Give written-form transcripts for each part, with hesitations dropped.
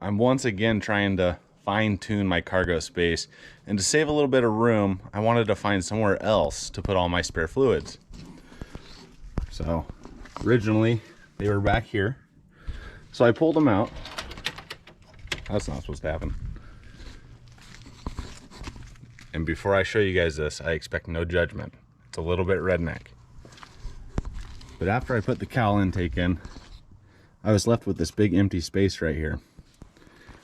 I'm once again trying to fine-tune my cargo space, and to save a little bit of room, I wanted to find somewhere else to put all my spare fluids. So originally they were back here, so I pulled them out. That's not supposed to happen. And before I show you guys this, I expect no judgment. It's a little bit redneck. But after I put the cowl intake in, I was left with this big empty space right here.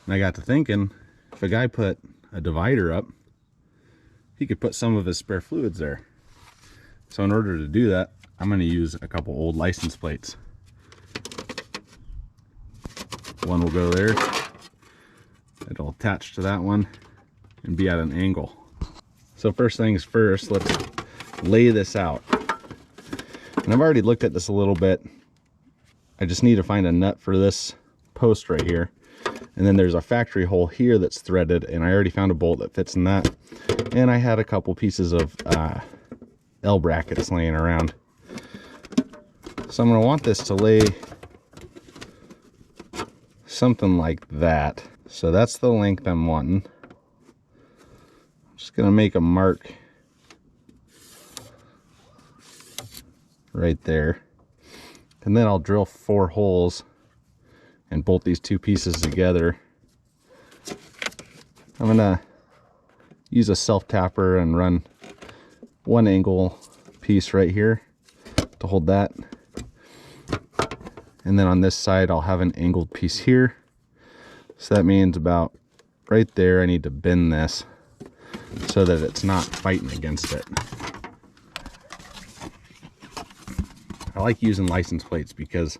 And I got to thinking, if a guy put a divider up, he could put some of his spare fluids there. So in order to do that, I'm going to use a couple old license plates. One will go there. It'll attach to that one and be at an angle. So first things first, let's lay this out. And I've already looked at this a little bit. I just need to find a nut for this post right here. And then there's a factory hole here that's threaded, and I already found a bolt that fits in that. And I had a couple pieces of L brackets laying around. So I'm going to want this to lay something like that. So that's the length I'm wanting. I'm just going to make a mark right there. And then I'll drill 4 holes and bolt these 2 pieces together. I'm gonna use a self-tapper and run 1 angle piece right here to hold that. And then on this side, I'll have an angled piece here. So that means about right there, I need to bend this so that it's not fighting against it. I like using license plates because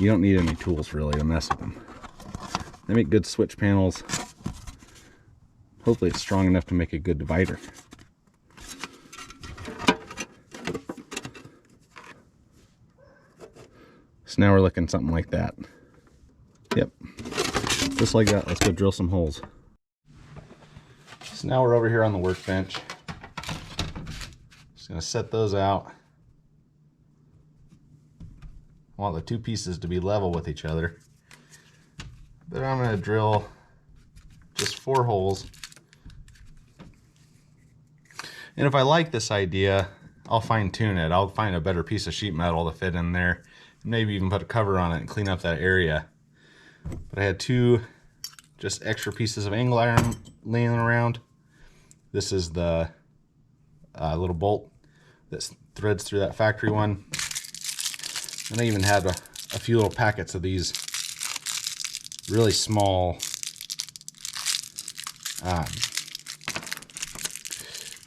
you don't need any tools really to mess with them. They make good switch panels. Hopefully it's strong enough to make a good divider. So now we're looking something like that. Yep, just like that. Let's go drill some holes. So now we're over here on the workbench. Just gonna set those out. I want the 2 pieces to be level with each other. But I'm going to drill just 4 holes. And if I like this idea, I'll fine tune it. I'll find a better piece of sheet metal to fit in there. Maybe even put a cover on it and clean up that area. But I had 2 just extra pieces of angle iron laying around. This is the little bolt that threads through that factory one. And I even had a few little packets of these really small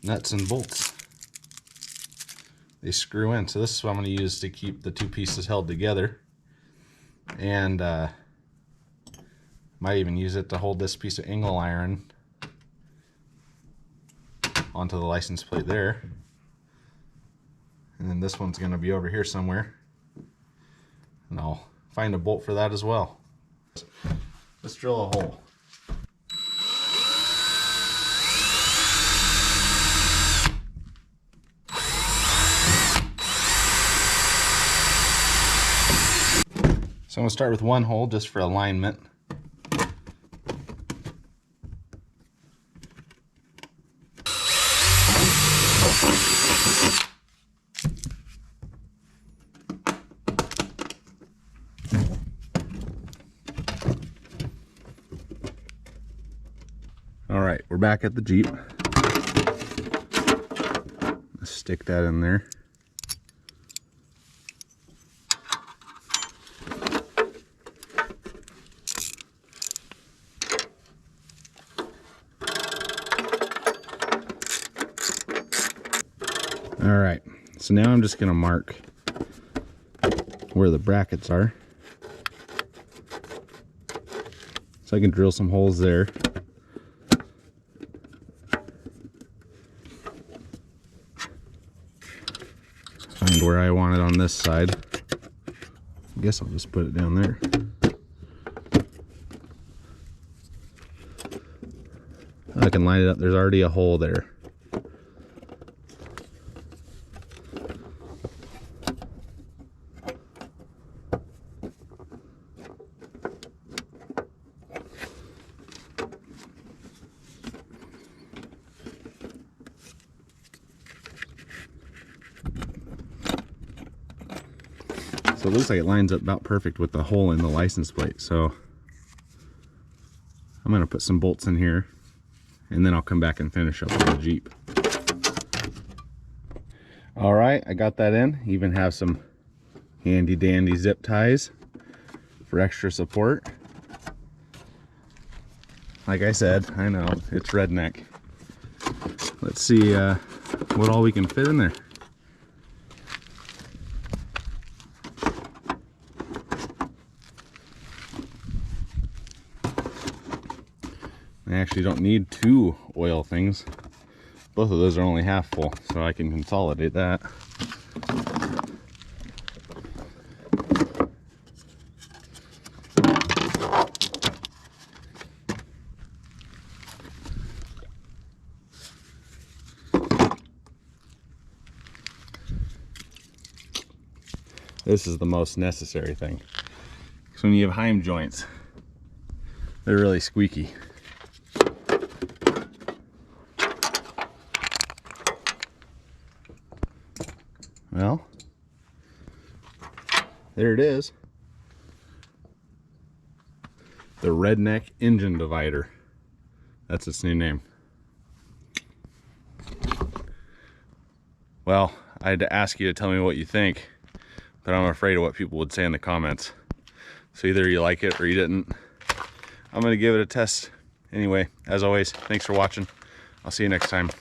nuts and bolts. They screw in. So this is what I'm going to use to keep the 2 pieces held together. And might even use it to hold this piece of angle iron onto the license plate there. And then this one's going to be over here somewhere. And I'll find a bolt for that as well. Let's drill a hole. So I'm going to start with 1 hole just for alignment. Alright, we're back at the Jeep. Let's stick that in there. Alright, so now I'm just going to mark where the brackets are. So I can drill some holes there. Find where I want it on this side. I guess I'll just put it down there. I can line it up. There's already a hole there. So it looks like it lines up about perfect with the hole in the license plate. So I'm gonna put some bolts in here and then I'll come back and finish up the Jeep. All right, I got that in. Even have some handy dandy zip ties for extra support. Like I said, I know, it's redneck. Let's see what all we can fit in there. I actually don't need 2 oil things. Both of those are only half full, so I can consolidate that. This is the most necessary thing. Because when you have Heim joints, they're really squeaky. Well, there it is. The redneck engine divider. That's its new name. Well, I had to ask you to tell me what you think, but I'm afraid of what people would say in the comments. So either you like it or you didn't. I'm gonna give it a test. Anyway, as always, thanks for watching. I'll see you next time.